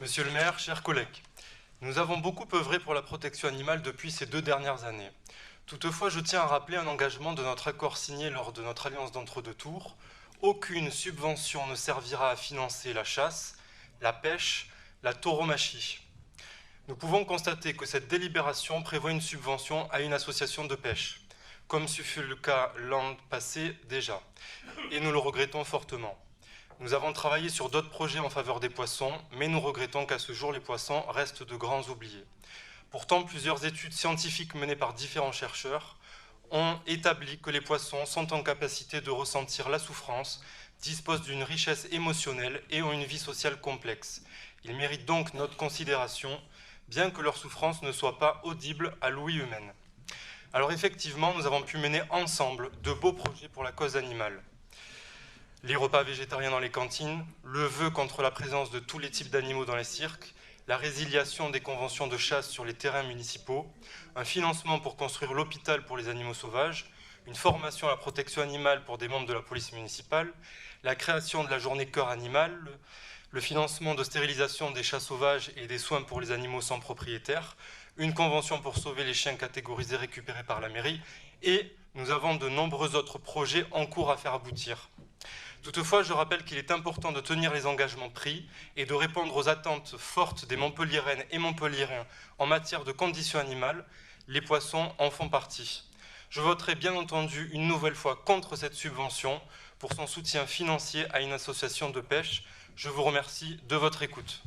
Monsieur le maire, chers collègues, nous avons beaucoup œuvré pour la protection animale depuis ces 2 dernières années. Toutefois, je tiens à rappeler un engagement de notre accord signé lors de notre alliance d'entre-deux tours. Aucune subvention ne servira à financer la chasse, la pêche, la tauromachie. Nous pouvons constater que cette délibération prévoit une subvention à une association de pêche, comme ce fut le cas l'an passé déjà, et nous le regrettons fortement. Nous avons travaillé sur d'autres projets en faveur des poissons, mais nous regrettons qu'à ce jour, les poissons restent de grands oubliés. Pourtant, plusieurs études scientifiques menées par différents chercheurs ont établi que les poissons sont en capacité de ressentir la souffrance, disposent d'une richesse émotionnelle et ont une vie sociale complexe. Ils méritent donc notre considération, bien que leur souffrance ne soit pas audible à l'ouïe humaine. Alors effectivement, nous avons pu mener ensemble de beaux projets pour la cause animale. Les repas végétariens dans les cantines, le vœu contre la présence de tous les types d'animaux dans les cirques, la résiliation des conventions de chasse sur les terrains municipaux, un financement pour construire l'hôpital pour les animaux sauvages, une formation à la protection animale pour des membres de la police municipale, la création de la journée cœur animal, le financement de stérilisation des chats sauvages et des soins pour les animaux sans propriétaire, une convention pour sauver les chiens catégorisés récupérés par la mairie, et nous avons de nombreux autres projets en cours à faire aboutir. Toutefois, je rappelle qu'il est important de tenir les engagements pris et de répondre aux attentes fortes des Montpelliéraines et Montpelliérains en matière de conditions animales. Les poissons en font partie. Je voterai bien entendu une nouvelle fois contre cette subvention pour son soutien financier à une association de pêche. Je vous remercie de votre écoute.